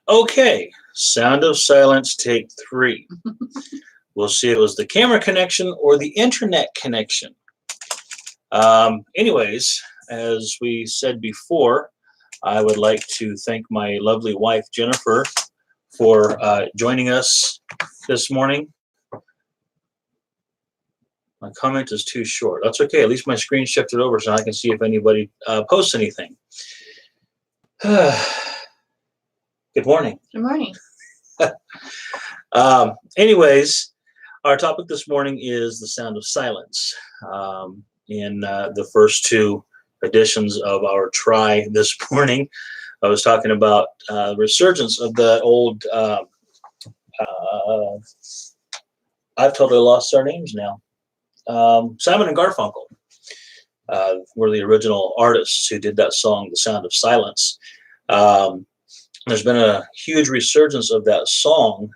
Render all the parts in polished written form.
Okay, Sound of Silence, take three. We'll see if it was the camera connection or the internet connection. Anyways, as we said before, I would like to thank my lovely wife, Jennifer, for joining us this morning. My comment is too short. That's okay. At least my screen shifted over so I can see if anybody posts anything. Good morning. Good morning. Anyways, our topic this morning is the sound of silence. In the first two editions of our try this morning, I was talking about resurgence of the old. I've totally lost their names now. Simon and Garfunkel were the original artists who did that song, "The Sound of Silence." There's been a huge resurgence of that song.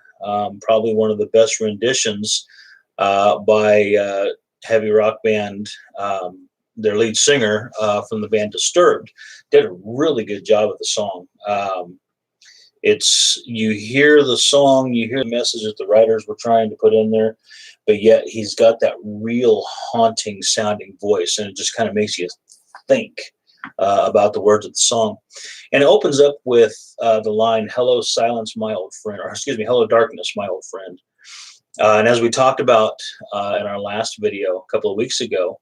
Probably one of the best renditions by heavy rock band. Their lead singer from the band Disturbed did a really good job of the song. You hear the song, you hear the message that the writers were trying to put in there, but yet he's got that real haunting sounding voice, and it just kind of makes you think about the words of the song. And it opens up with the line, "Hello, silence, my old friend," or excuse me, "Hello, darkness, my old friend." And as we talked about in our last video a couple of weeks ago,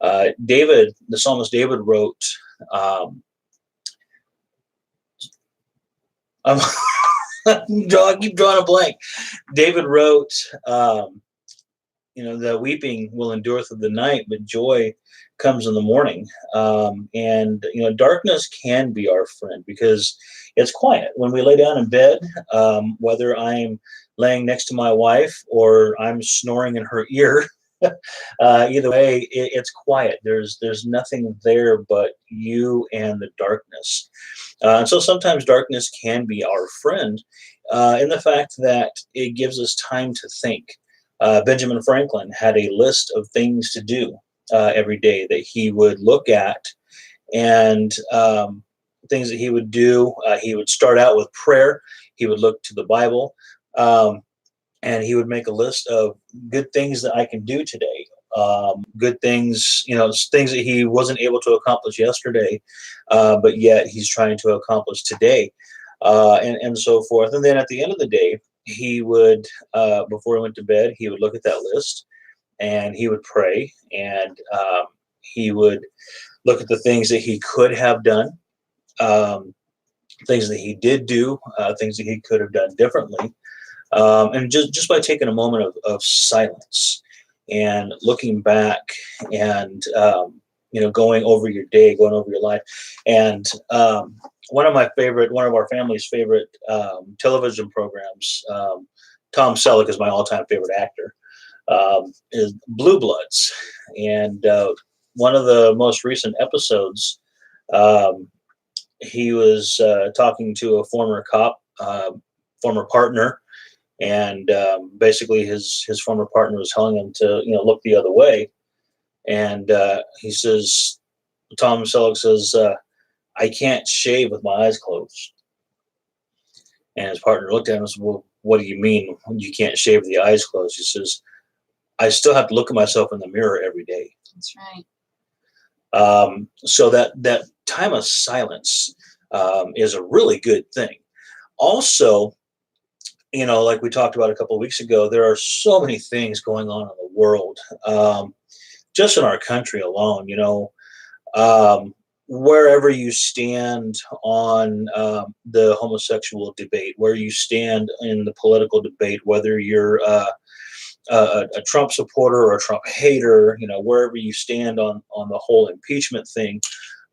the psalmist David wrote, I keep drawing a blank. David wrote, the weeping will endure through the night, but joy comes in the morning. And darkness can be our friend because it's quiet. When we lay down in bed, whether I'm laying next to my wife or I'm snoring in her ear, either way, it's quiet. There's nothing there but you and the darkness. And so sometimes darkness can be our friend in the fact that it gives us time to think. Benjamin Franklin had a list of things to do every day that he would look at, and things that he would do. He would start out with prayer. He would look to the Bible, and he would make a list of good things that I can do today. Good things, things that he wasn't able to accomplish yesterday, but yet he's trying to accomplish today, and so forth. And then at the end of the day, he would, before he went to bed, he would look at that list and he would pray, and he would look at the things that he could have done, things that he did do, things that he could have done differently. And just by taking a moment of silence and looking back and, going over your day, going over your life. And one of our family's favorite television programs, Tom Selleck is my all-time favorite actor, is Blue Bloods. And one of the most recent episodes, he was talking to a former cop, former partner, and basically his former partner was telling him to look the other way, and he says, Tom Selleck says, "I can't shave with my eyes closed." And his partner looked at him and said, "Well, what do you mean you can't shave with the eyes closed?" He says, "I still have to look at myself in the mirror every day." That's right. So that time of silence is a really good thing. Also, like we talked about a couple of weeks ago, there are so many things going on in the world, just in our country alone. Wherever you stand on the homosexual debate, where you stand in the political debate, whether you're a Trump supporter or a Trump hater, wherever you stand on the whole impeachment thing,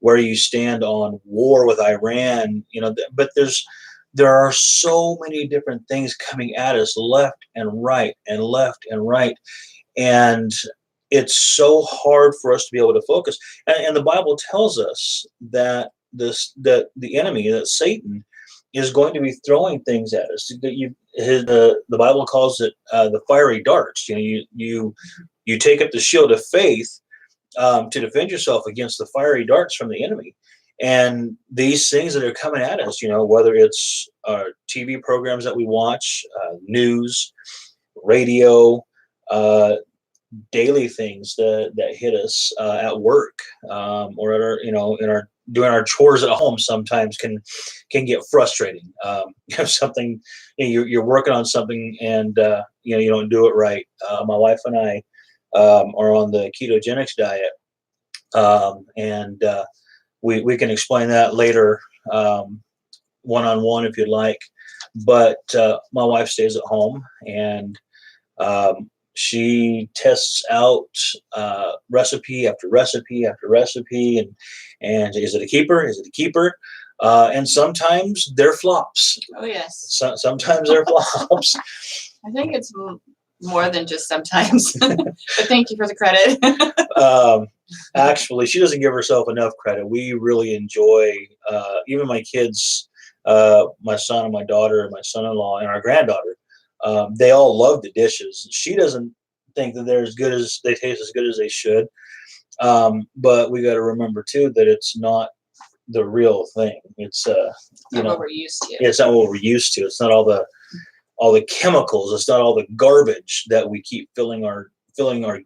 where you stand on war with Iran, but there are so many different things coming at us left and right and left and right. And it's so hard for us to be able to focus. And the Bible tells us that the enemy, that Satan, is going to be throwing things at us. The Bible calls it the fiery darts. You take up the shield of faith to defend yourself against the fiery darts from the enemy. And these things that are coming at us, whether it's TV programs that we watch, news, radio, daily things that hit us at work, or at our, in our doing our chores at home. Sometimes can get frustrating. You have something, you're working on something, and you don't do it right. My wife and I are on the ketogenics diet, and we can explain that later, one-on-one if you'd like. But my wife stays at home, and she tests out recipe after recipe after recipe, and is it a keeper? Is it a keeper? And sometimes they're flops. Oh yes. Sometimes they're flops. I think it's more than just sometimes. But thank you for the credit. Actually, she doesn't give herself enough credit. We really enjoy, even my kids, my son and my daughter and my son-in-law and our granddaughter. They all love the dishes. She doesn't think that they taste as good as they should. But we got to remember too that it's not the real thing. It's not what we're used to. It's not what we're used to. It's not all the chemicals. It's not all the garbage that we keep filling our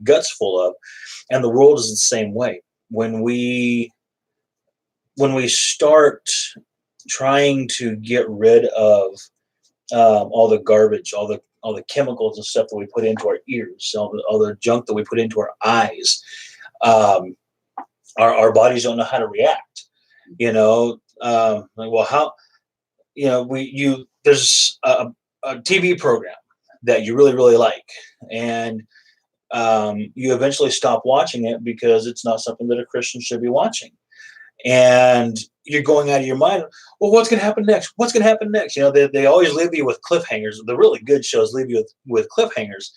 guts full of. And the world is the same way. When we start trying to get rid of all the garbage, all the chemicals and stuff that we put into our ears, all the junk that we put into our eyes, our bodies don't know how to react. Like, well, how, there's a TV program that you really, really like, and you eventually stop watching it because it's not something that a Christian should be watching. And you're going out of your mind, well, what's going to happen next? What's going to happen next? They always leave you with cliffhangers. The really good shows leave you with cliffhangers.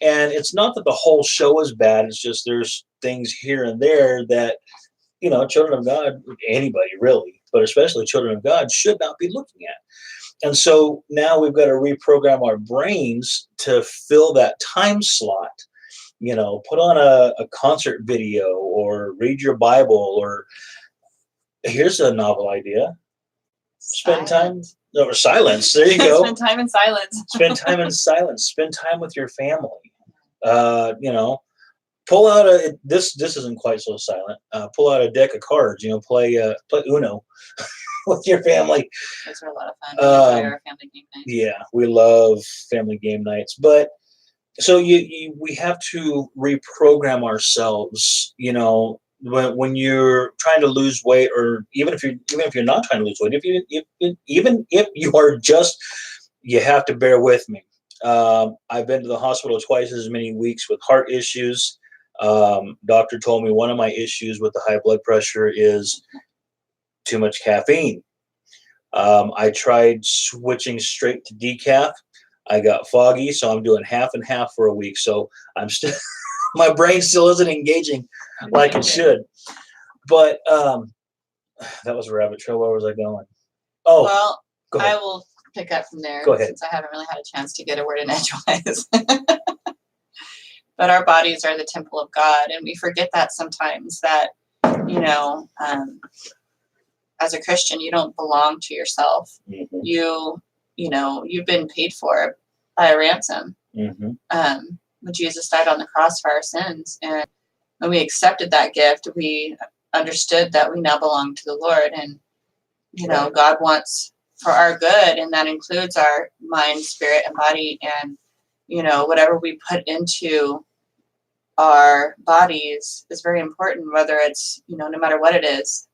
And it's not that the whole show is bad. It's just there's things here and there that, children of God, anybody really, but especially children of God, should not be looking at. And so now we've got to reprogram our brains to fill that time slot. Put on a concert video, or read your Bible, or here's a novel idea. Spend time or silence. There you go. Spend time in silence. Spend time in silence. Spend time with your family. Pull out this isn't quite so silent. Pull out a deck of cards. Play Uno with your family. Those are a lot of fun. We enjoy our family game nights. Yeah, we love family game nights, but so we have to reprogram ourselves. When you're trying to lose weight, or even if you're not trying to lose weight, even if you are just, you have to bear with me. I've been to the hospital twice as many weeks with heart issues. Doctor told me one of my issues with the high blood pressure is too much caffeine. I tried switching straight to decaf. I got foggy, so I'm doing half and half for a week. So I'm still, my brain still isn't engaging like it should. But that was a rabbit trail. Where was I going? Oh, well, go ahead. I will pick up from there. Go ahead. Since I haven't really had a chance to get a word in edgewise. But our bodies are the temple of God, and we forget that sometimes. That as a Christian, you don't belong to yourself. Mm-hmm. You've been paid for by a ransom. Mm-hmm. When Jesus died on the cross for our sins, and when we accepted that gift, we understood that we now belong to the Lord, and Right. God wants for our good, and that includes our mind, spirit, and body, and whatever we put into our bodies is very important, whether it's no matter what it is.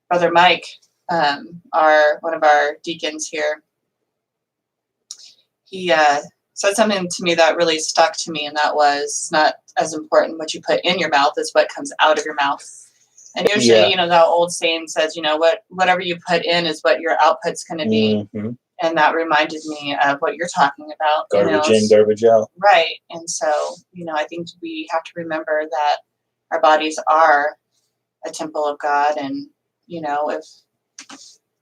Brother Mike, one of our deacons here, he said something to me that really stuck to me, and that was, it's not as important what you put in your mouth as what comes out of your mouth. And usually, the old saying says, whatever you put in is what your output's going to be. Mm-hmm. And that reminded me of what you're talking about. Garbage in, garbage out. Right. And so, I think we have to remember that our bodies are a temple of God. And,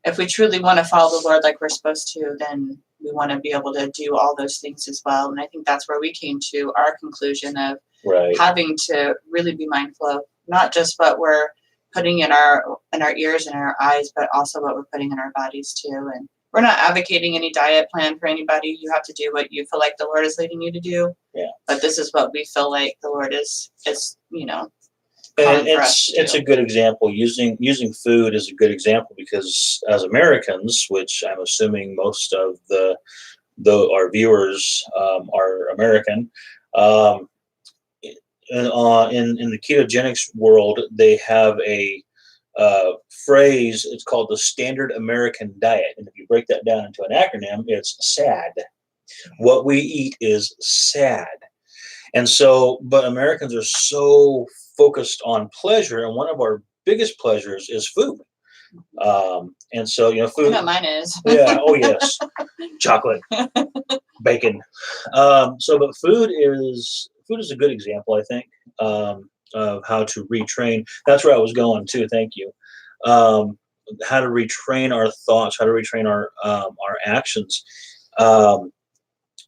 if we truly want to follow the Lord like we're supposed to, then we want to be able to do all those things as well. And I think that's where we came to our conclusion of Right. having to really be mindful of not just what we're putting in our ears and our eyes, but also what we're putting in our bodies too. And we're not advocating any diet plan for anybody. You have to do what you feel like the Lord is leading you to do. Yeah. But this is what we feel like the Lord is And calling for us to it's do. a good example. Using food is a good example because as Americans, which I'm assuming most of our viewers are American, um, in the ketogenics world, they have a phrase. It's called the Standard American Diet, and if you break that down into an acronym, it's SAD. What we eat is sad. And so, but Americans are so focused on pleasure, and one of our biggest pleasures is food. And so, I food. know mine is. Yeah. Oh, yes. Chocolate, bacon. But food is a good example, I think, of how to retrain. That's where I was going too. Thank you. How to retrain our thoughts, how to retrain our actions.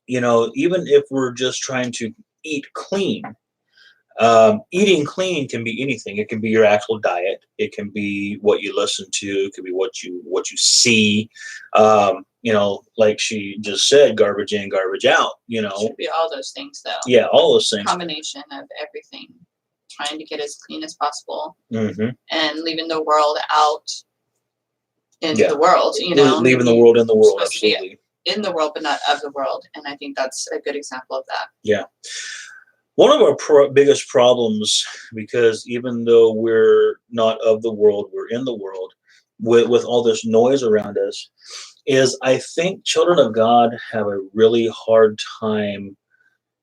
Even if we're just trying to eat clean. Eating clean can be anything. It can be your actual diet. It can be what you listen to. It can be what you see. Like she just said, garbage in, garbage out. It should be all those things, though. Yeah, all those things. Combination of everything. Trying to get as clean as possible, mm-hmm. and leaving the world out in the world. Leaving the world in the world. Absolutely. In the world, but not of the world. And I think that's a good example of that. Yeah. One of our biggest problems, because even though we're not of the world, we're in the world, with all this noise around us, is I think children of God have a really hard time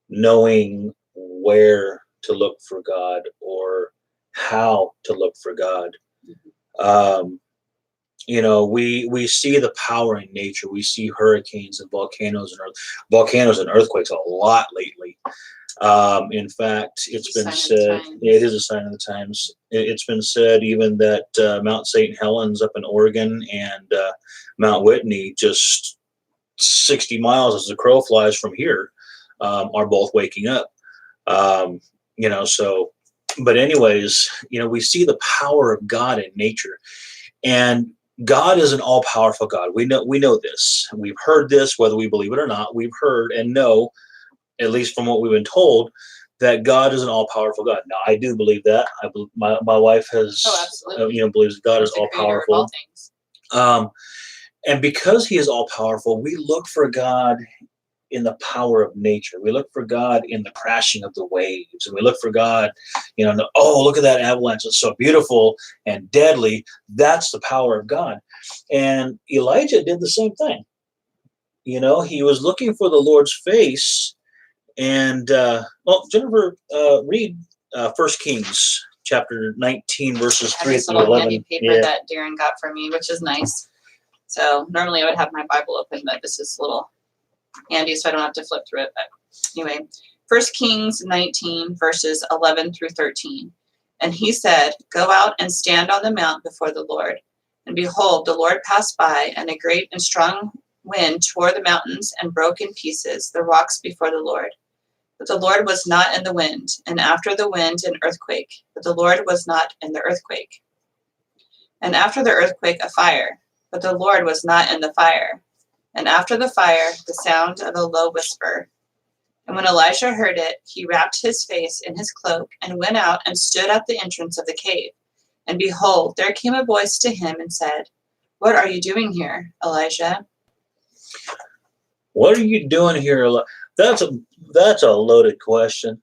knowing where to look for God or how to look for God. We see the power in nature. We see hurricanes and volcanoes and earthquakes a lot lately. In fact, it's been said, it is a sign of the times. It's been said even that Mount St. Helens up in Oregon and Mount Whitney, just 60 miles as the crow flies from here, are both waking up. But anyways, we see the power of God in nature, and God is an all-powerful God. We know this. We've heard this, whether we believe it or not. We've heard and know, at least from what we've been told, that God is an all-powerful God. Now, I do believe that. My wife has, believes God is all-powerful. And because He is all-powerful, we look for God in the power of nature. We look for God in the crashing of the waves, and we look for God, look at that avalanche. It's so beautiful and deadly. That's the power of God. And Elijah did the same thing. He was looking for the Lord's face. And Jennifer, read 1 Kings chapter 19, verses 3 through 11. Handy paper that Darren got for me, which is nice. So normally I would have my Bible open, but this is a little handy, so I don't have to flip through it. But anyway, 1 Kings 19, verses 11 through 13. And he said, "Go out and stand on the mount before the Lord. And behold, the Lord passed by, and a great and strong wind tore the mountains and broke in pieces the rocks before the Lord. But the Lord was not in the wind, and after the wind an earthquake, but the Lord was not in the earthquake. And after the earthquake a fire, but the Lord was not in the fire. And after the fire the sound of a low whisper. And when Elisha heard it, he wrapped his face in his cloak and went out and stood at the entrance of the cave. And behold, there came a voice to him and said, 'What are you doing here, Elijah?'" What are you doing here? That's a loaded question.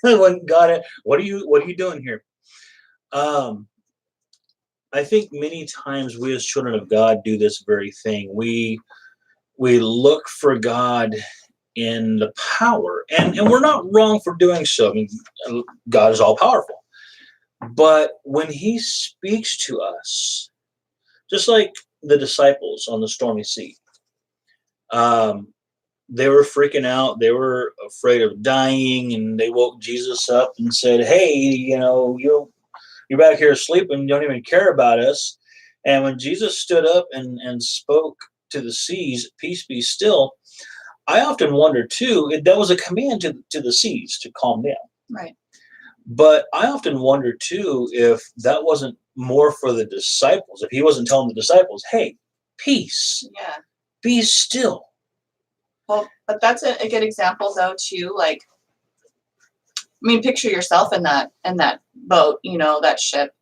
When God, what are you doing here? I think many times we as children of God do this very thing. We look for God in the power, and we're not wrong for doing so. I mean, God is all powerful, but when He speaks to us, just like the disciples on the stormy sea, they were freaking out. They were afraid of dying, and they woke Jesus up and said, "Hey, you're back here asleep and you don't even care about us." And when Jesus stood up and spoke to the seas, "Peace, be still," I often wonder too, that was a command to the seas to calm down. Right. But I often wonder too if that wasn't more for the disciples. If he wasn't telling the disciples, "Hey, peace, Yeah. be still." Well, but that's a good example though too. Like, I mean, picture yourself in that boat, that ship,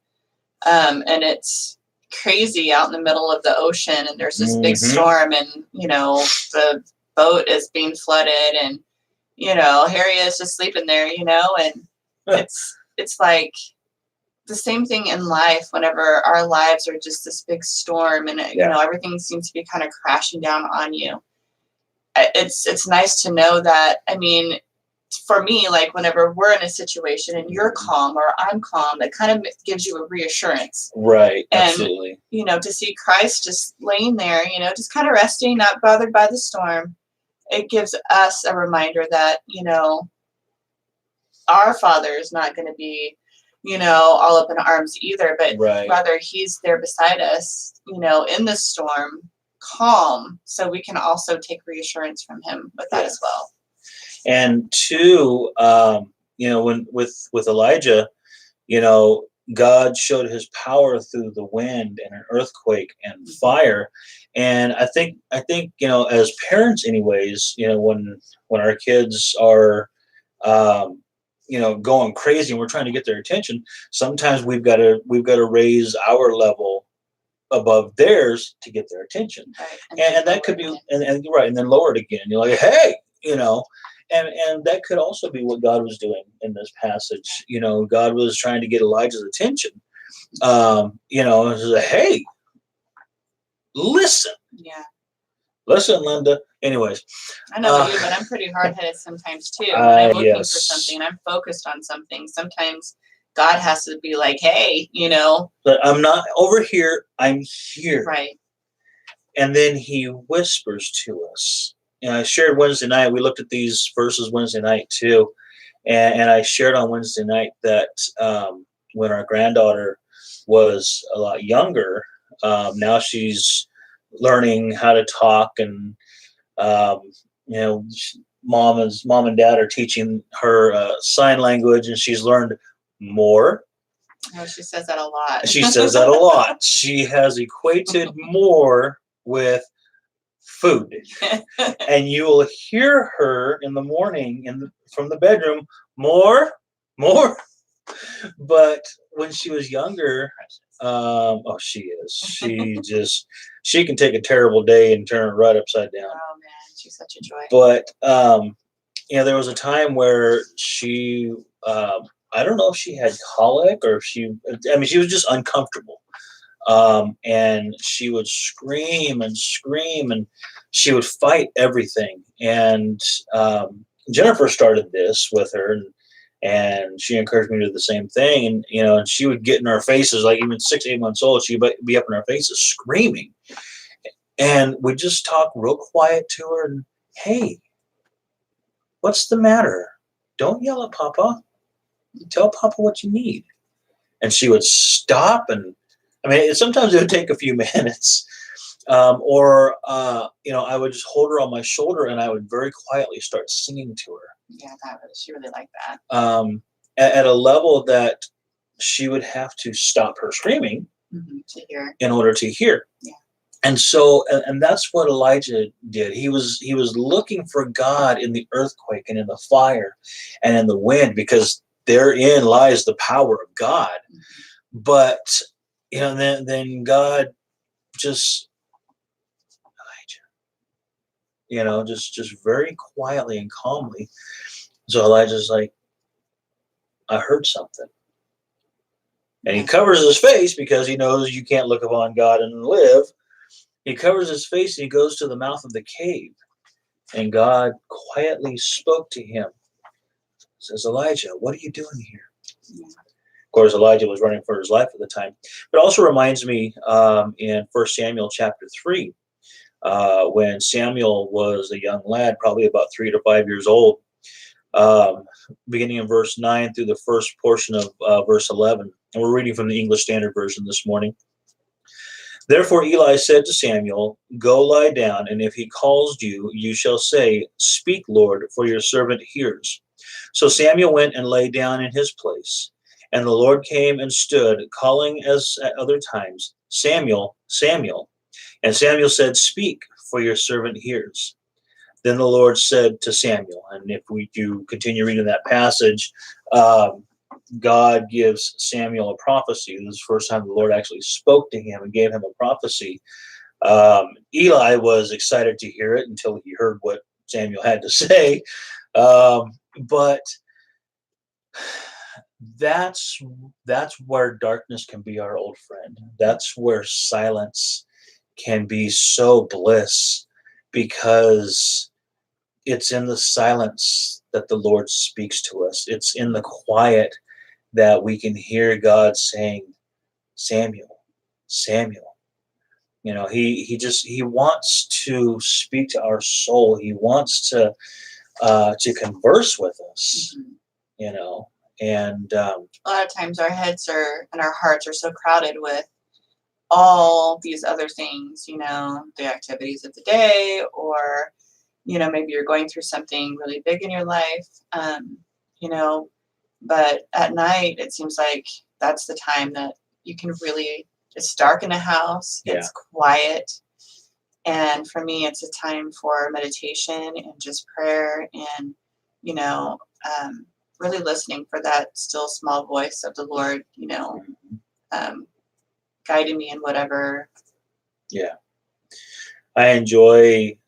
and it's crazy out in the middle of the ocean, and there's this big Hmm. storm, and the boat is being flooded, and Harry is just sleeping there, and it's like the same thing in life whenever our lives are just this big storm and Yeah. everything seems to be kind of crashing down on you. It's nice to know that. I mean, for me, like whenever we're in a situation and you're calm or I'm calm, that kind of gives you a reassurance. Right. And Absolutely. to see Christ just laying there, just kind of resting, not bothered by the storm, it gives us a reminder that our Father is not going to be all up in arms either, but Right. rather he's there beside us, in the storm, calm, so we can also take reassurance from him with that Yeah. as well. And two, when with Elijah, you know, God showed His power through the wind and an earthquake and fire. And I think as parents, anyways, when our kids are, um, going crazy and we're trying to get their attention, sometimes we've got to raise our level above theirs to get their attention. Right. And that could be, and you're right, and then lower it again. You're like, hey, and that could also be what God was doing in this passage. God was trying to get Elijah's attention. It was like, hey, listen, Yeah. listen, Linda. Anyways, I know about you, but I'm pretty hard headed sometimes too. When I'm looking for yes, something and I'm focused on something, sometimes God has to be like, hey, but I'm not over here. I'm here. right. And then He whispers to us. I shared Wednesday night. We looked at these verses Wednesday night too, and I shared on Wednesday night that when our granddaughter was a lot younger, now she's learning how to talk, and um, you know, mom and dad are teaching her sign language, and she's learned more. Oh, she says that a lot. She says that a lot. She has equated more with food, and you will hear her in the morning from the bedroom, more, more. But when she was younger, oh, she is. She can take a terrible day and turn it right upside down. Oh man, she's such a joy. But there was a time where she, I don't know if she had colic or she was just uncomfortable. And she would scream and scream, and she would fight everything. And Jennifer started this with her, and she encouraged me to do the same thing. And she would get in our faces, like even 6, 8 months old, she'd be up in our faces screaming. And we just talk real quiet to her, and hey, what's the matter? Don't yell at Papa. Tell Papa what you need. And she would stop, and sometimes it would take a few minutes, or I would just hold her on my shoulder, and I would very quietly start singing to her. Yeah, she really liked that. At a level that she would have to stop her screaming to hear, in order to hear. Yeah. And so, and that's what Elijah did. He was looking for God in the earthquake and in the fire and in the wind, because therein lies the power of God. Mm-hmm. But then God just, Elijah, just very quietly and calmly. So Elijah's like, I heard something. And he covers his face because he knows you can't look upon God and live. He covers his face and he goes to the mouth of the cave. And God quietly spoke to him. Says, Elijah, what are you doing here? Yeah. Of course, Elijah was running for his life at the time. But it also reminds me in 1 Samuel chapter 3, when Samuel was a young lad, probably about 3 to 5 years old, beginning in verse 9 through the first portion of verse 11. And we're reading from the English Standard Version this morning. Therefore Eli said to Samuel, go lie down, and if he calls you, you shall say, speak, Lord, for your servant hears. So Samuel went and lay down in his place. And the Lord came and stood, calling as at other times, Samuel, Samuel. And Samuel said, Speak, for your servant hears. Then the Lord said to Samuel, and if we do continue reading that passage, God gives Samuel a prophecy. This is the first time the Lord actually spoke to him and gave him a prophecy. Eli was excited to hear it until he heard what Samuel had to say. But that's where darkness can be our old friend. That's where silence can be so bliss, because it's in the silence that the Lord speaks to us. It's in the quiet that we can hear God saying, Samuel, Samuel. He wants to speak to our soul. He wants to converse with us. Mhm. And A lot of times our heads and our hearts are so crowded with all these other things, the activities of the day, or, maybe you're going through something really big in your life, you know, but at night, it seems like that's the time that you can really, it's dark in the house, yeah, it's quiet. And for me, it's a time for meditation and just prayer and, you know, really listening for that still small voice of the Lord, um, guiding me in whatever. yeah. I enjoy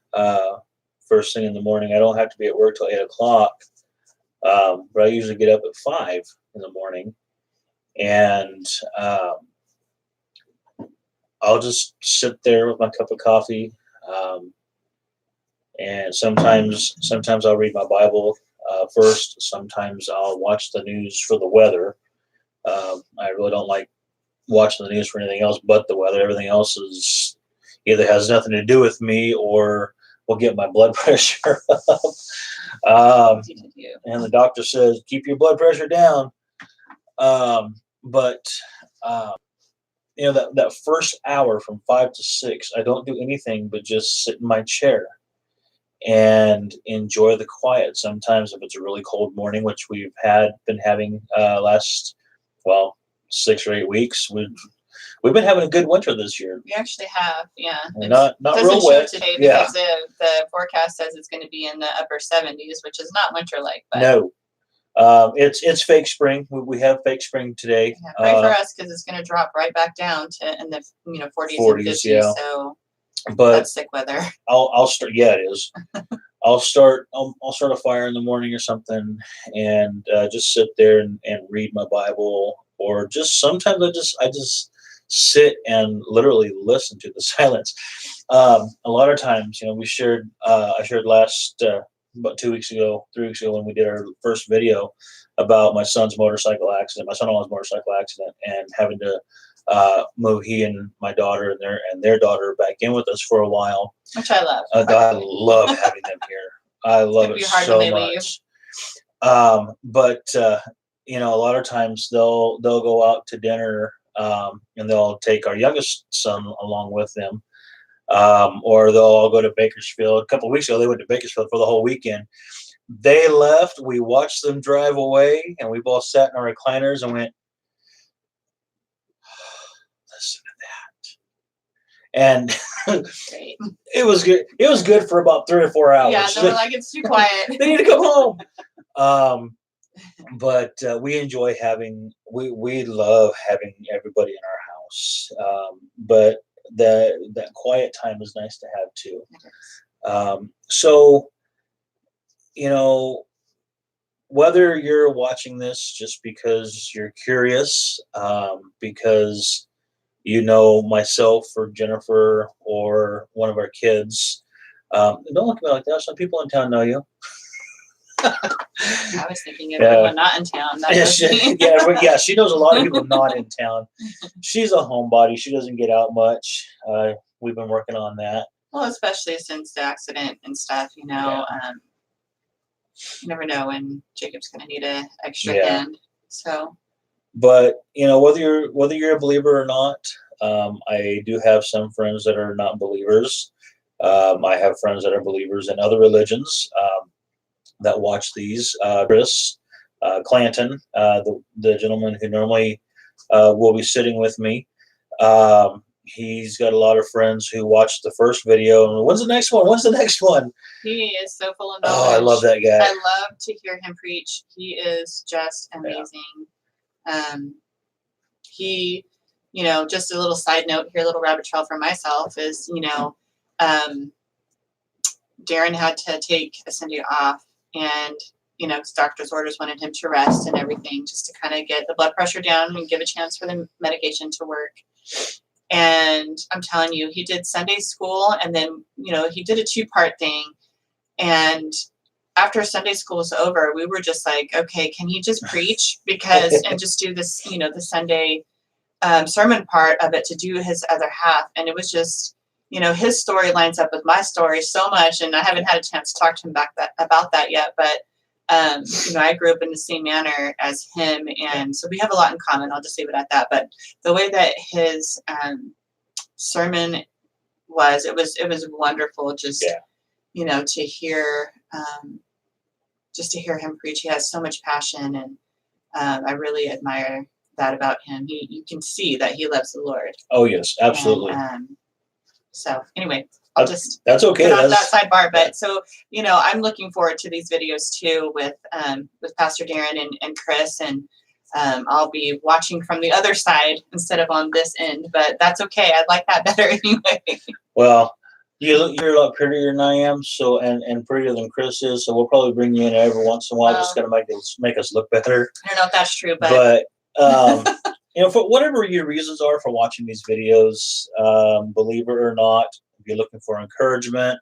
first thing in the morning. I don't have to be at work till 8 o'clock, but I usually get up at 5 in the morning, and I'll just sit there with my cup of coffee, and sometimes I'll read my Bible first. Sometimes I'll watch the news for the weather. I really don't like watching the news for anything else but the weather. Everything else is either has nothing to do with me or will get my blood pressure up. And the doctor says, keep your blood pressure down. But that first hour from 5 to 6, I don't do anything but just sit in my chair and enjoy the quiet. Sometimes if it's a really cold morning, which we've been having last, 6 or 8 weeks, we've been having a good winter this year. We actually have, yeah. Not real wet today because the forecast says it's going to be in the upper 70s, which is not winter like. But no, it's fake spring. We have fake spring today. Yeah, pray for us because it's going to drop right back down to in the 40s and 50s. Yeah. So, but that's sick weather. I'll start. Yeah, it is. I'll start a fire in the morning or something, and just sit there and read my Bible, or just sometimes I just sit and literally listen to the silence. A lot of times, I shared last about 2 weeks ago, 3 weeks ago, when we did our first video about my son's motorcycle accident, my son-in-law's motorcycle accident, and having to move he and my daughter and their daughter back in with us for a while. Which I love. I love having them here. I love it so much. But a lot of times they'll go out to dinner, and they'll take our youngest son along with them, or they'll all go to Bakersfield. A couple of weeks ago, they went to Bakersfield for the whole weekend. They left. We watched them drive away, and we both sat in our recliners and went, listen to that. And it was good. It was good for about 3 or 4 hours. Yeah, they were like, it's too quiet. They need to come home. But we enjoy we love having everybody in our house. But that quiet time is nice to have too. So, whether you're watching this just because you're curious, because myself or Jennifer or one of our kids, don't look at me like that. Some people in town know you. I was thinking of anyone not in town. She knows a lot of people not in town. She's a homebody. She doesn't get out much. We've been working on that. Well, especially since the accident and stuff, you never know when Jacob's going to need an extra hand. So, but whether you're a believer or not, I do have some friends that are not believers. I have friends that are believers in other religions. that watch these. Chris Clanton, the gentleman who normally will be sitting with me. He's got a lot of friends who watched the first video. And when's the next one? When's the next one? He is so full of knowledge. Oh, I love that guy. I love to hear him preach. He is just amazing. Yeah. He, you know, just a little side note here, a little rabbit trail for myself is, you know, Darren had to take a Sunday off, and, you know, his doctor's orders wanted him to rest and everything, just to kind of get the blood pressure down and give a chance for the medication to work. And I'm telling you, he did Sunday school, and then, you know, he did a 2-part thing. And after Sunday school was over, we were just like, okay, can he just preach? Because, and just do this, you know, the Sunday sermon part of it to do his other half. And it was just, you know, his story lines up with my story so much. And I haven't had a chance to talk to him about that yet. But, you know, I grew up in the same manner as him. And so we have a lot in common. I'll just leave it at that. But the way that his sermon was, it was wonderful. Just, you know, to hear, just to hear him preach. He has so much passion, and I really admire that about him. You can see that he loves the Lord. Oh yes, absolutely. And, so anyway, I'll just that's okay. Get off that sidebar. But so, you know, I'm looking forward to these videos too with Pastor Darren and Chris, and I'll be watching from the other side instead of on this end. But that's okay. I like that better anyway. Well, you're a lot prettier than I am, so and prettier than Chris is. So we'll probably bring you in every once in a while, just kind of make us look better. I don't know if that's true, but you know, for whatever your reasons are for watching these videos, believe it or not, if you're looking for encouragement,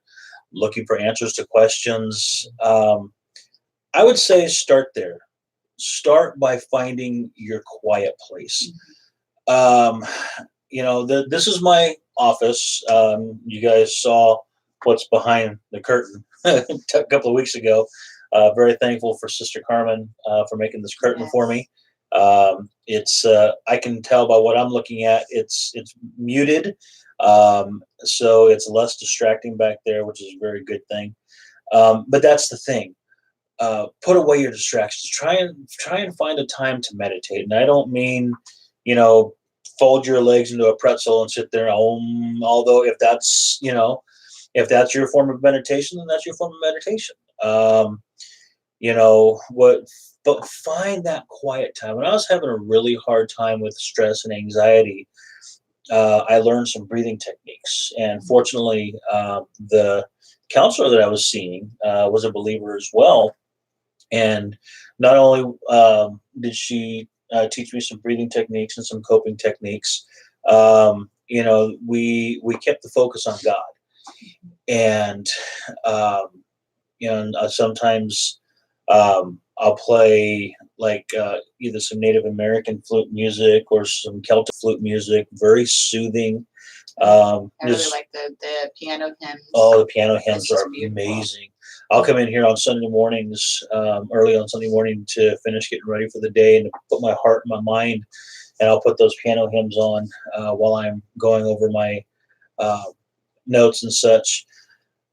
looking for answers to questions, I would say start there. Start by finding your quiet place. You know, this is my office. You guys saw what's behind the curtain a couple of weeks ago. Very thankful for Sister Carmen for making this curtain for me. It's I can tell by what I'm looking at, it's muted, so it's less distracting back there, which is a very good thing. But that's the thing. Put away your distractions. Try and find a time to meditate. And I don't mean, you know, fold your legs into a pretzel and sit there. Although if that's, you know, if that's your form of meditation, then that's your form of meditation. You know what? But find that quiet time. When I was having a really hard time with stress and anxiety, I learned some breathing techniques. And fortunately, the counselor that I was seeing was a believer as well. And not only did she teach me some breathing techniques and some coping techniques, you know, we kept the focus on God. And you know, sometimes I'll play like either some Native American flute music or some Celtic flute music, very soothing. I really like the piano hymns. Oh, the piano hymns are amazing. I'll come in here on Sunday mornings, early on Sunday morning to finish getting ready for the day and to put my heart and my mind, and I'll put those piano hymns on while I'm going over my notes and such.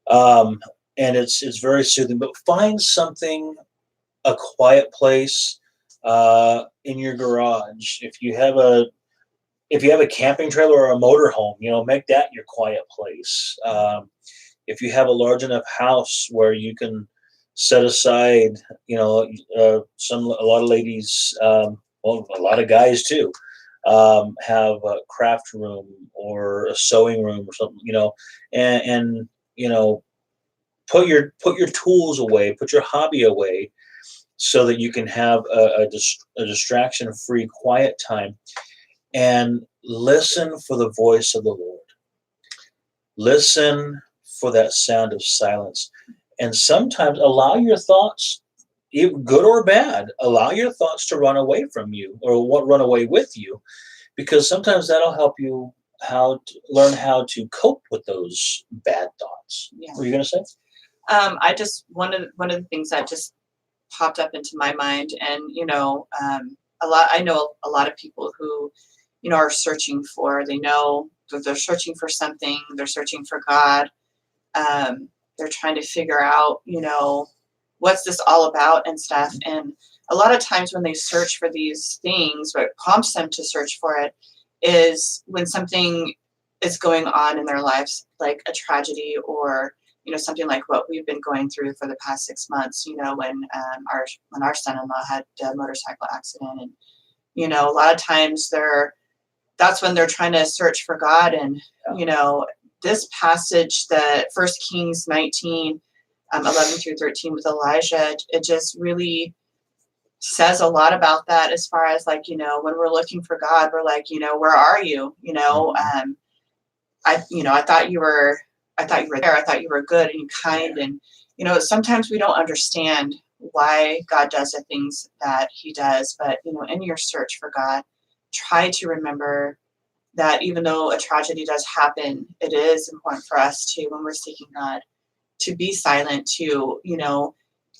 And it's very soothing. But find something, a quiet place in your garage. If you have a camping trailer or a motorhome, you know, make that your quiet place. If you have a large enough house where you can set aside, you know, a lot of ladies, well, a lot of guys too, have a craft room or a sewing room or something, you know, and you know, put your tools away, put your hobby away, so that you can have a distraction-free quiet time, and listen for the voice of the Lord. Listen for that sound of silence. And sometimes allow your thoughts, even good or bad, allow your thoughts to run away from you or run away with you, because sometimes that'll help you learn how to cope with those bad thoughts. Yeah. What were you going to say? I just, one of the things that just popped up into my mind, and, you know, I know a lot of people who, you know, are searching they know that they're searching for something, they're searching for God. They're trying to figure out, you know, what's this all about and stuff. And a lot of times when they search for these things, what prompts them to search for it is when something is going on in their lives, like a tragedy, or something like what we've been going through for the past 6 months. When our son-in-law had a motorcycle accident, and a lot of times that's when they're trying to search for God. And this passage, the 1 Kings 19, 11 through 13 with Elijah, it just really says a lot about that, as far as like, when we're looking for God, we're like, where are you? I thought you were there. I thought you were good and kind. And, sometimes we don't understand why God does the things that he does. But, in your search for God, try to remember that even though a tragedy does happen, it is important for us to, when we're seeking God, to be silent, to,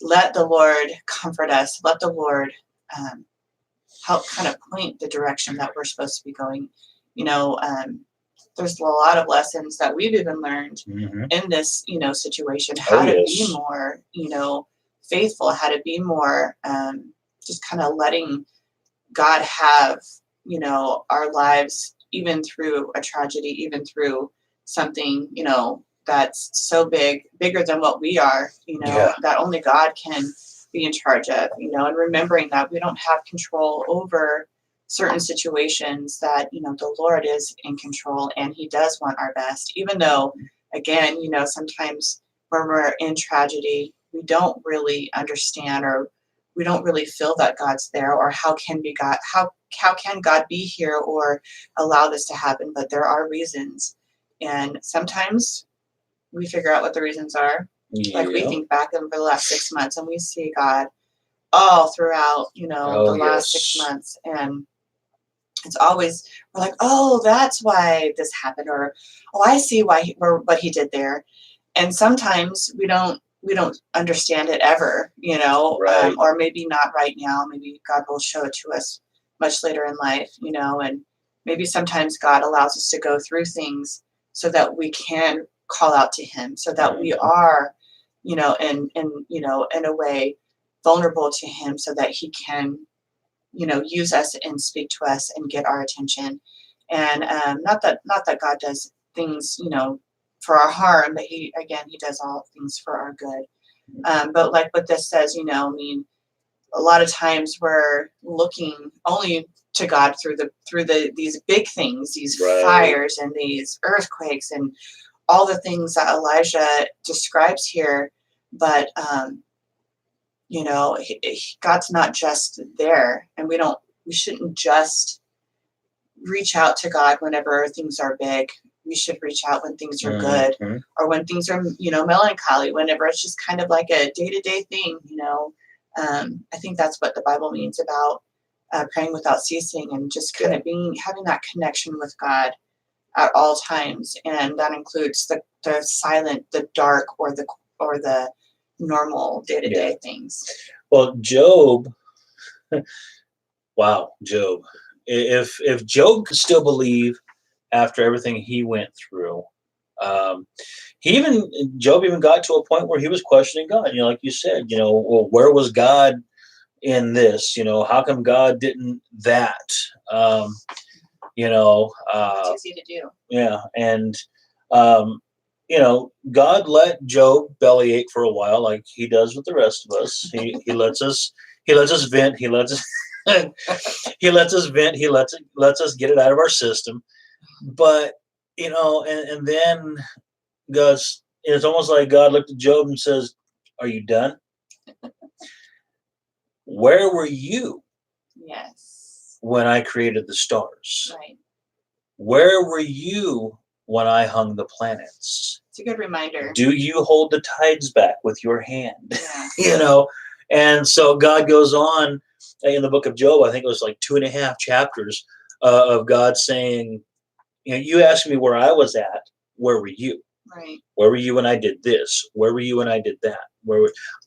let the Lord comfort us, let the Lord help kind of point the direction that we're supposed to be going. There's a lot of lessons that we've even learned in this, situation, how to be more, faithful, how to be more, just kind of letting God have, our lives, even through a tragedy, even through something, that's so bigger than what we are, that only God can be in charge of, and remembering that we don't have control over certain situations, that, the Lord is in control and he does want our best, even though, again, sometimes when we're in tragedy, we don't really understand, or we don't really feel that God's there, or how can God be here or allow this to happen? But there are reasons. And sometimes we figure out what the reasons are. Yeah. Like we think back over the last 6 months and we see God all throughout, the last 6 months. And it's always, we're like, oh, that's why this happened. Or, oh, I see what he did there. And sometimes we don't understand it ever, Right. or maybe not right now. Maybe God will show it to us much later in life, and maybe sometimes God allows us to go through things so that we can call out to him, so that we are, in a way vulnerable to him, so that he can, use us and speak to us and get our attention. And not that God does things, for our harm, but he does all things for our good. But like what this says, a lot of times we're looking only to God through these big things, these fires and these earthquakes and all the things that Elijah describes here. But God's not just there, and we shouldn't just reach out to God whenever things are big. We should reach out when things are good, or when things are, melancholy, whenever it's just kind of like a day-to-day thing, I think that's what the Bible means about praying without ceasing, and just kind of having that connection with God at all times. And that includes the silent, the dark, or the normal day-to-day things. Well, Job, wow, Job. If Job could still believe after everything he went through, Job even got to a point where he was questioning God. Like you said, well, where was God in this? How come God didn't that? It's easy to do. Yeah, and God let Job bellyache for a while, like he does with the rest of us. He lets us vent. He lets us he lets us vent. He lets us get it out of our system. But and then it's almost like God looked at Job and says, "Are you done? Where were you? Yes. When I created the stars? Right. Where were you when I hung the planets? It's a good reminder. Do you hold the tides back with your hand?" Yeah. And so God goes on in the book of Job. I think it was like 2.5 chapters of God saying, you asked me where I was at. Where were you? Right. Where were you when I did this? Where were you when I did that?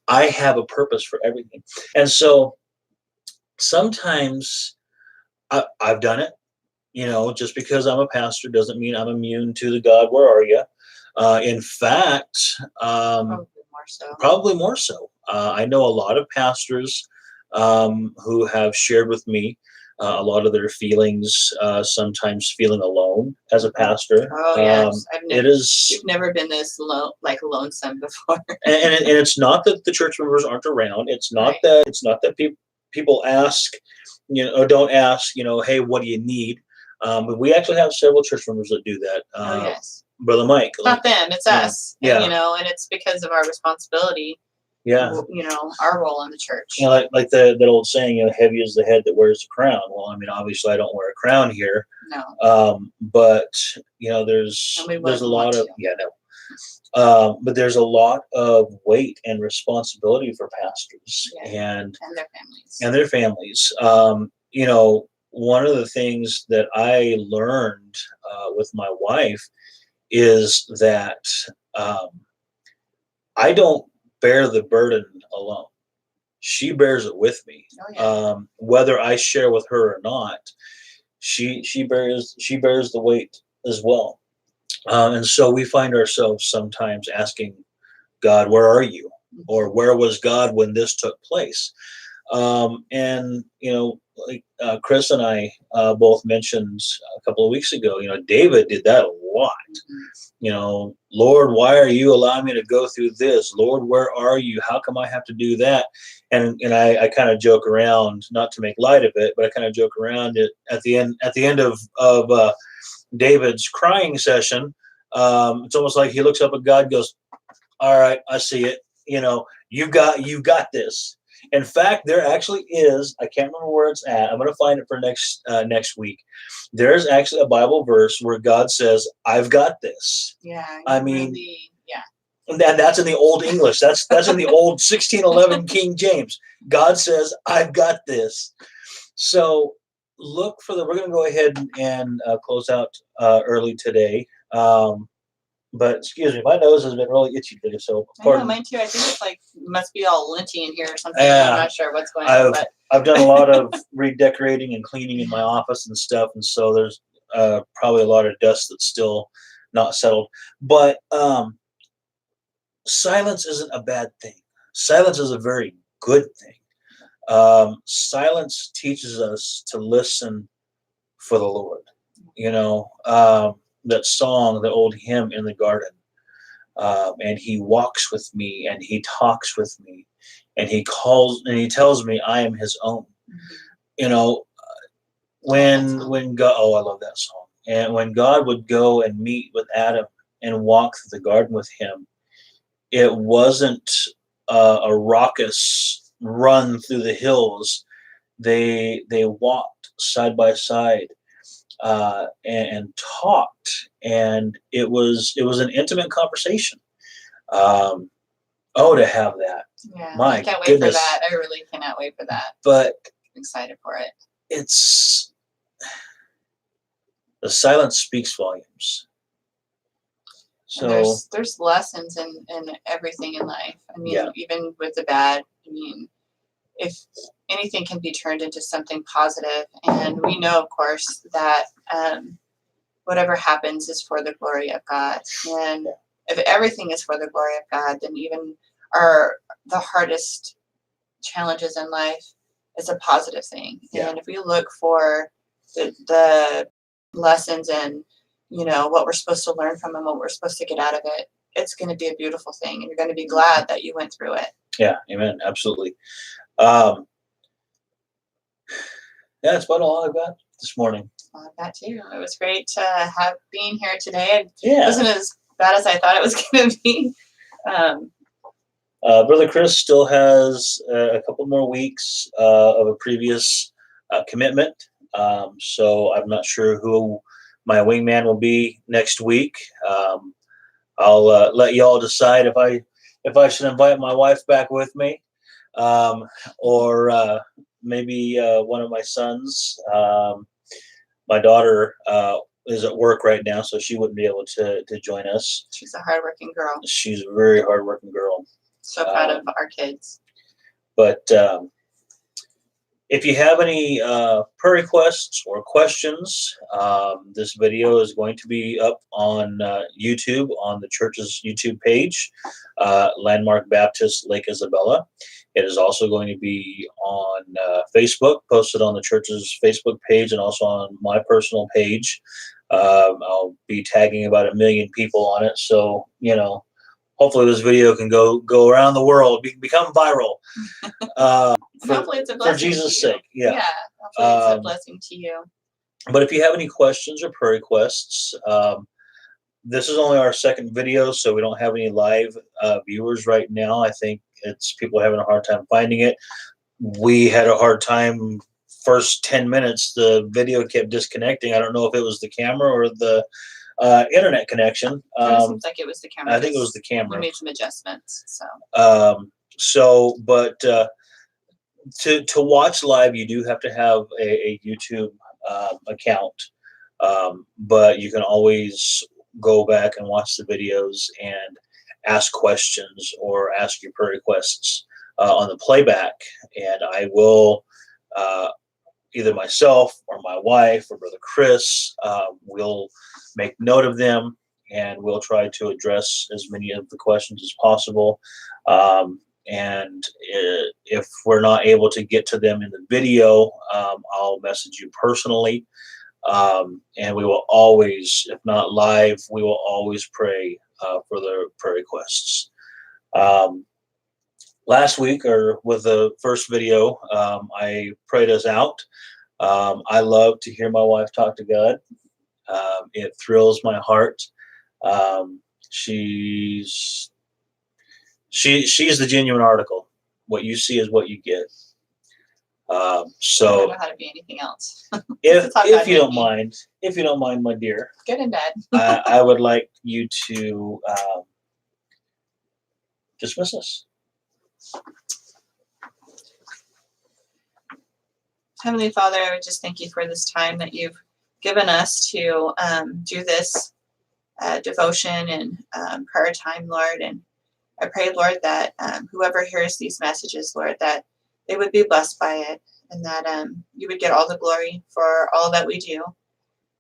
I have a purpose for everything. And so sometimes I've done it. Just because I'm a pastor doesn't mean I'm immune to the God, where are you? In fact, Probably more so. Probably more so. I know a lot of pastors who have shared with me a lot of their feelings, sometimes feeling alone as a pastor. Oh yes, It is, you've never been this lonesome before. and it's not that the church members aren't around. It's not Right. that people ask, or don't ask, hey, what do you need? But we actually have several church members that do that. Oh yes. Brother Mike. It's not them, it's us. Yeah. And, and it's because of our responsibility. Yeah. Our role in the church. Like that old saying, heavy is the head that wears the crown. Well, I mean, obviously, I don't wear a crown here. No. But there's a lot of but there's a lot of weight and responsibility for pastors and their families. One of the things that I learned with my wife is that I don't bear the burden alone. She bears it with me. Oh, yeah. Whether I share with her or not, she bears the weight as well. And so we find ourselves sometimes asking God, where are you? Or where was God when this took place? And like Chris and I both mentioned a couple of weeks ago, David did that a lot. Lord, why are you allowing me to go through this? Lord, where are you? How come I have to do that? And I kind of joke around, not to make light of it, but I kind of joke around it at the end of David's crying session. It's almost like he looks up at God and goes, all right, I see it. You got this. In fact, there actually is, I can't remember where it's at. I'm going to find it for next week. There's actually a Bible verse where God says, I've got this. Yeah. I mean, really, yeah. And that's in the Old English. That's in the old 1611 King James. God says, I've got this. So we're going to go ahead and close out early today. But excuse me, my nose has been really itchy today. So I know, mine too. I think it's must be all linty in here or something. I'm not sure what's going on. But I've done a lot of redecorating and cleaning in my office and stuff, and so there's probably a lot of dust that's still not settled. But silence isn't a bad thing. Silence is a very good thing. Silence teaches us to listen for the Lord. That song, the old hymn in the garden, and he walks with me and he talks with me and he tells me I am his own. When God, I love that song. And when God would go and meet with Adam and walk through the garden with him, it wasn't a raucous run through the hills. They walked side by side. And talked, and it was an intimate conversation. To have that! Yeah, my I can't wait goodness. for that. I really cannot wait for that. But I'm excited for it. It's the silence speaks volumes. So there's lessons in everything in life. I mean, even with the bad. I mean, if anything can be turned into something positive, and we know, of course, that whatever happens is for the glory of God. And if everything is for the glory of God, then even the hardest challenges in life is a positive thing. Yeah. And if we look for the lessons and what we're supposed to learn from them, what we're supposed to get out of it, it's going to be a beautiful thing, and you're going to be glad that you went through it. Yeah, amen, absolutely. That's about all I've got this morning. I've got too. It was great to have being here today. It wasn't as bad as I thought it was going to be. Brother Chris still has a couple more weeks of a previous commitment. So I'm not sure who my wingman will be next week. I'll let y'all decide if I should invite my wife back with me, or maybe one of my sons. My daughter is at work right now, so she wouldn't be able to join us. She's a hardworking girl. She's a very hardworking girl. So proud of our kids. But If you have any prayer requests or questions, this video is going to be up on YouTube, on the church's YouTube page, Landmark Baptist Lake Isabella. It is also going to be on Facebook, posted on the church's Facebook page and also on my personal page. I'll be tagging about 1 million people on it. So, hopefully this video can go around the world, become viral. Hopefully it's a blessing for Jesus' to you. sake. Yeah. Hopefully it's a blessing to you. But if you have any questions or prayer requests, this is only our second video, so we don't have any live viewers right now. I think it's people having a hard time finding it. We had a hard time first 10 minutes. The video kept disconnecting. I don't know if it was the camera or the internet connection. It seems like it was the camera. I think it was the camera. We made some adjustments. But to watch live, you do have to have a YouTube account. But you can always go back and watch the videos and ask questions or ask your prayer requests on the playback. And I will, either myself or my wife or Brother Chris, will make note of them, and we'll try to address as many of the questions as possible. And if we're not able to get to them in the video, I'll message you personally. And we will always, if not live, we will always pray for the prayer requests. Last week, or with the first video, I prayed us out. I love to hear my wife talk to God. It thrills my heart. She's the genuine article. What you see is what you get. So I don't know how to be anything else. if you don't mind, my dear, Good and bad. I would like you to dismiss us. Heavenly Father, I would just thank you for this time that you've given us to do this devotion and prayer time, Lord. And I pray, Lord, that whoever hears these messages, Lord, that they would be blessed by it, and that you would get all the glory for all that we do.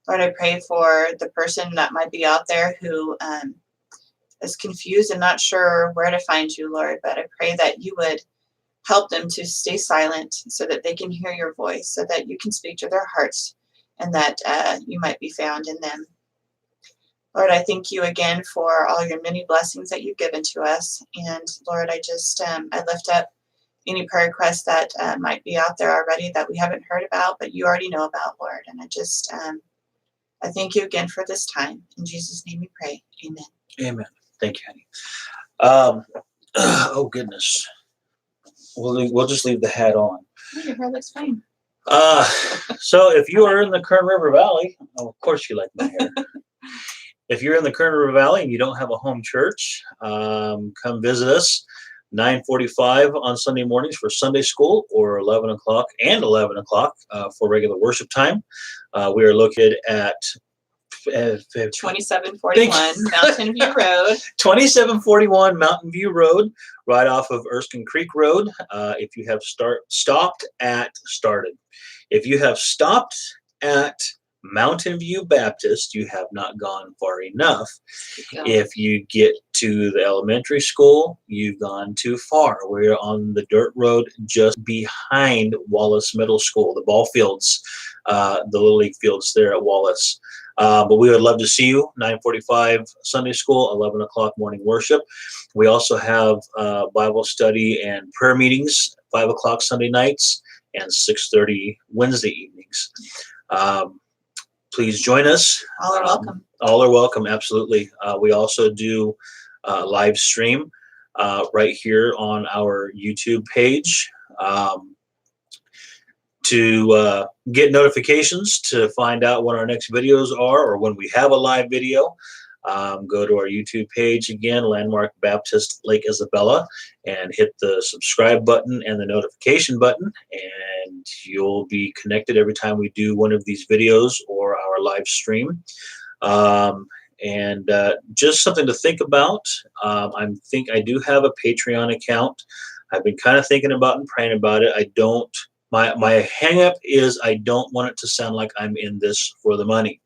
Lord, I pray for the person that might be out there who is confused and not sure where to find you, Lord, but I pray that you would help them to stay silent so that they can hear your voice, so that you can speak to their hearts, and that you might be found in them. Lord, I thank you again for all your many blessings that you've given to us. And Lord, I just, I lift up any prayer requests that might be out there already that we haven't heard about, but you already know about, Lord. And I just, I thank you again for this time. In Jesus' name we pray. Amen. Amen. Thank you, honey. Oh, goodness. We'll just leave the hat on. Oh, your hair looks fine. So if you are in the Kern River Valley, of course you like my hair. If you're in the Kern River Valley and you don't have a home church, come visit us. 9:45 on Sunday mornings for Sunday school, or 11 o'clock and 11 o'clock for regular worship time. We are located at 2741 Mountain View Road. 2741 Mountain View Road, right off of Erskine Creek Road. If you have stopped at Mountain View Baptist, you have not gone far enough. If you get to the elementary school, you've gone too far. We're on the dirt road just behind Wallace Middle School, the ball fields, the Little League fields there at Wallace. But we would love to see you. 9:45 Sunday school, 11 o'clock morning worship. We also have Bible study and prayer meetings, 5 o'clock Sunday nights and 6:30 Wednesday evenings. Please join us. All are welcome. All are welcome, absolutely. We also do live stream right here on our YouTube page. To get notifications to find out when our next videos are, or when we have a live video, go to our YouTube page again, Landmark Baptist Lake Isabella, and hit the subscribe button and the notification button, and you'll be connected every time we do one of these videos or our live stream. And just something to think about. I think I do have a Patreon account. I've been kind of thinking about and praying about it. I don't My hang up is I don't want it to sound like I'm in this for the money.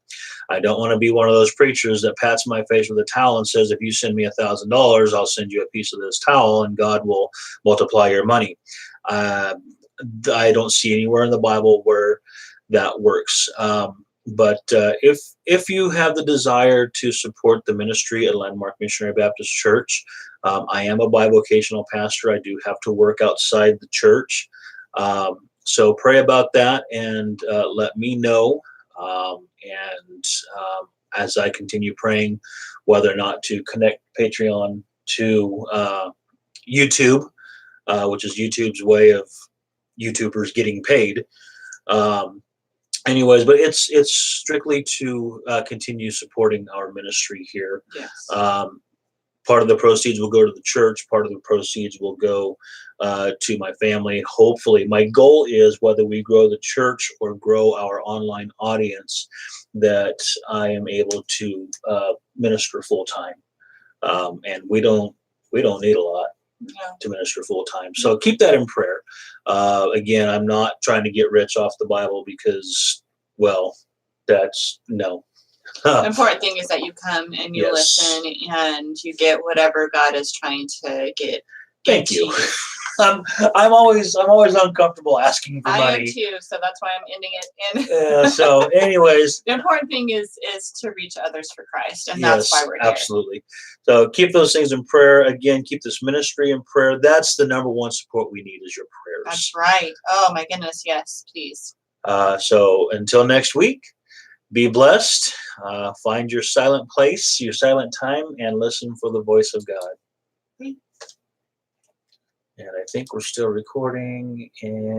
I don't want to be one of those preachers that pats my face with a towel and says, if you send me $1,000, I'll send you a piece of this towel and God will multiply your money. I don't see anywhere in the Bible where that works. But if you have the desire to support the ministry at Landmark Missionary Baptist Church, I am a bivocational pastor. I do have to work outside the church. So pray about that and let me know. As I continue praying, whether or not to connect Patreon to YouTube, which is YouTube's way of YouTubers getting paid. Anyways, but it's strictly to continue supporting our ministry here. Yes. Part of the proceeds will go to the church. Part of the proceeds will go to my family. Hopefully, my goal is whether we grow the church or grow our online audience, that I am able to minister full time. And we don't need a lot to minister full time. So keep that in prayer. Again, I'm not trying to get rich off the Bible because, well, that's no. The important thing is that you come and you Yes. listen and you get whatever God is trying to get Thank to you. I'm always uncomfortable asking for I money. am too, so that's why I'm ending it. So, anyways, the important thing is to reach others for Christ, and yes, that's why we're here. absolutely. So keep those things in prayer. Again, keep this ministry in prayer. That's the number one support we need is your prayers. That's right. Oh my goodness, yes, please. So until next week, be blessed. Find your silent place, your silent time, and listen for the voice of God. And I think we're still recording. And